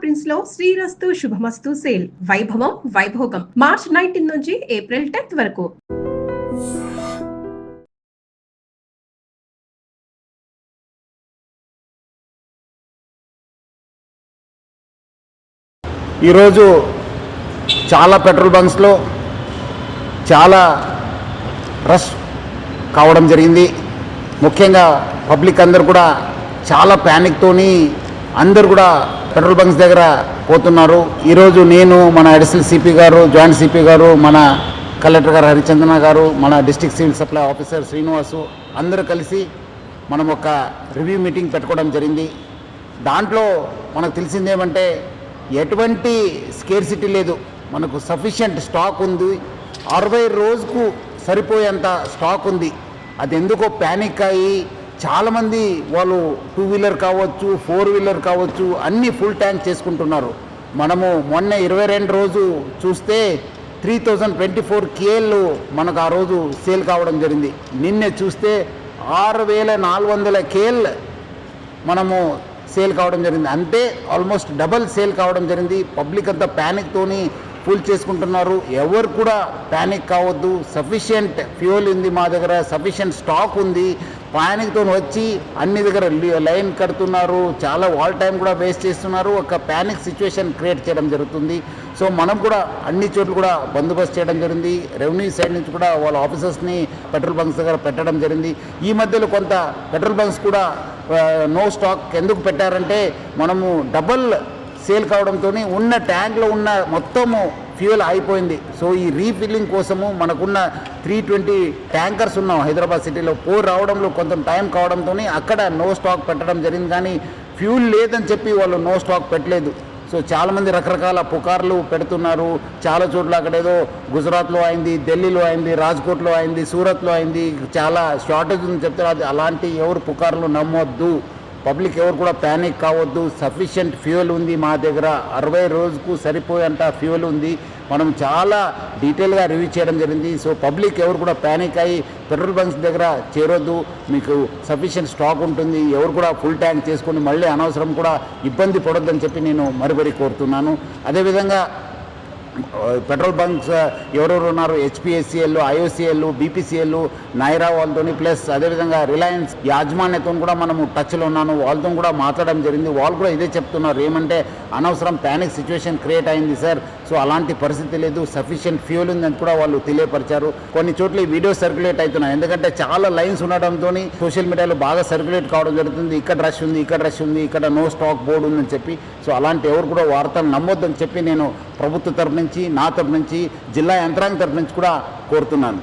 Prince లో శ్రీరస్తు శుభమస్తు sale వైభవం Vaibhogam March 19 నుంచి ఏప్రిల్ 10th వరకు. ఈరోజు చాలా పెట్రోల్ బంక్స్లో చాలా రష్ కావడం జరిగింది. ముఖ్యంగా పబ్లిక్ అందరు కూడా చాలా ప్యానిక్తోని అందరు కూడా పెట్రోల్ బంక్స్ దగ్గర పోతున్నారు. ఈరోజు నేను, మన అడిషనల్ సిపి గారు, జాయింట్ సిపి గారు, మన కలెక్టర్ గారు హరిచందన గారు, మన district civil supply officer Srinivasu అందరూ కలిసి మనం ఒక రివ్యూ మీటింగ్ పెట్టుకోవడం జరిగింది. దాంట్లో మనకు తెలిసిందేమంటే ఎటువంటి స్కేర్సిటీ లేదు, మనకు సఫిషియంట్ స్టాక్ ఉంది. 60 రోజుకు సరిపోయేంత స్టాక్ ఉంది. అది ఎందుకో ప్యానిక్ అయ్యి చాలామంది వాళ్ళు 2 వీలర్ కావచ్చు, 4 వీలర్ కావచ్చు అన్నీ ఫుల్ ట్యాంక్ చేసుకుంటున్నారు. మనము మొన్న 22 రోజు చూస్తే 3024 KL మనకు ఆ రోజు సేల్ కావడం జరిగింది. నిన్నే చూస్తే 6400 KL మనము సేల్ కావడం జరిగింది. అంటే ఆల్మోస్ట్ డబల్ సేల్ కావడం జరిగింది. పబ్లిక్ అంతా ప్యానిక్తోని ఫుల్ చేసుకుంటున్నారు. ఎవరు కూడా ప్యానిక్ కావద్దు. సఫిషియంట్ ఫ్యూయల్ ఉంది మా దగ్గర, సఫిషియంట్ స్టాక్ ఉంది. ప్యానిక్తో వచ్చి అన్ని దగ్గర లైన్ కడుతున్నారు, చాలా వాల్ టైం కూడా వేస్ట్ చేస్తున్నారు. ఒక ప్యానిక్ సిచ్యువేషన్ క్రియేట్ చేయడం జరుగుతుంది. సో మనం కూడా అన్ని చోట్ల కూడా బందోబస్తు చేయడం జరిగింది. రెవెన్యూ సైడ్ నుంచి కూడా వాళ్ళ ఆఫీసర్స్ని పెట్రోల్ బంక్స్ దగ్గర పెట్టడం జరిగింది. ఈ మధ్యలో కొంత పెట్రోల్ బంక్స్ కూడా నో స్టాక్ ఎందుకు పెట్టారంటే మనము డబల్ సేల్ కావడంతో ఉన్న ట్యాంక్లో ఉన్న మొత్తము ఫ్యూయల్ అయిపోయింది. సో ఈ రీఫిల్లింగ్ కోసము మనకున్న 320 ట్యాంకర్స్ ఉన్నాం హైదరాబాద్ సిటీలో. రావడంలో కొంచెం టైం కావడంతో అక్కడ నో స్టాక్ పెట్టడం జరిగింది. కానీ ఫ్యూల్ లేదని చెప్పి వాళ్ళు నో స్టాక్ పెట్టలేదు. సో చాలామంది రకరకాల పుకార్లు పెడుతున్నారు. చాలా చోట్ల అక్కడేదో గుజరాత్లో అయింది, ఢిల్లీలో అయింది, రాజ్కోట్లో అయింది, సూరత్లో అయింది, చాలా షార్టేజ్ ఉందని చెప్తారు. అలాంటి ఎవరు పుకార్లు నమ్మొద్దు. పబ్లిక్ ఎవరు కూడా ప్యానిక్ కావద్దు. సఫిషియంట్ ఫ్యూయల్ ఉంది మా దగ్గర. 60 రోజుకు సరిపోయేంత ఫ్యూయల్ ఉంది. మనం చాలా డీటెయిల్గా రివ్యూ చేయడం జరిగింది. సో పబ్లిక్ ఎవరు కూడా ప్యానిక్ అయ్యి పెట్రోల్ బంక్స్ దగ్గర చేరొద్దు. మీకు సఫిషియంట్ స్టాక్ ఉంటుంది. ఎవరు కూడా ఫుల్ ట్యాంక్ చేసుకొని మళ్ళీ అనవసరం కూడా ఇబ్బంది పడొద్దని చెప్పి నేను మరీ కోరుతున్నాను. అదేవిధంగా పెట్రోల్ బంక్స్ ఎవరెవరు ఉన్నారు, హెచ్పిఎస్సిఎల్, ఐఓసిఎల్, బీపీసీఎల్, నైరా వాళ్ళతో ప్లస్ అదేవిధంగా రిలయన్స్ యాజమాన్యతో కూడా మనము టచ్లో ఉన్నాను. వాళ్ళతో కూడా మాట్లాడడం జరిగింది. వాళ్ళు కూడా ఇదే చెప్తున్నారు, ఏమంటే అనవసరం ప్యానిక్ సిచ్యువేషన్ క్రియేట్ అయింది సార్. సో అలాంటి పరిస్థితి లేదు, సఫిషియంట్ ఫ్యూయల్ ఉందని కూడా వాళ్ళు తెలియపరిచారు. కొన్ని చోట్ల ఈ వీడియో సర్క్యులేట్ అవుతున్నాయి. ఎందుకంటే చాలా లైన్స్ ఉండడంతో సోషల్ మీడియాలో బాగా సర్క్యులేట్ కావడం జరుగుతుంది. ఇక్కడ రష్ ఉంది, ఇక్కడ రష్ ఉంది, ఇక్కడ నో స్టాక్ బోర్డు ఉందని చెప్పి. సో అలాంటి ఎవరు కూడా వార్తలు నమ్మొద్దని చెప్పి నేను ప్రభుత్వ తరఫు నుంచి, నా తరఫు నుంచి, జిల్లా యంత్రాంగం తరఫు నుంచి కూడా కోరుతున్నాను.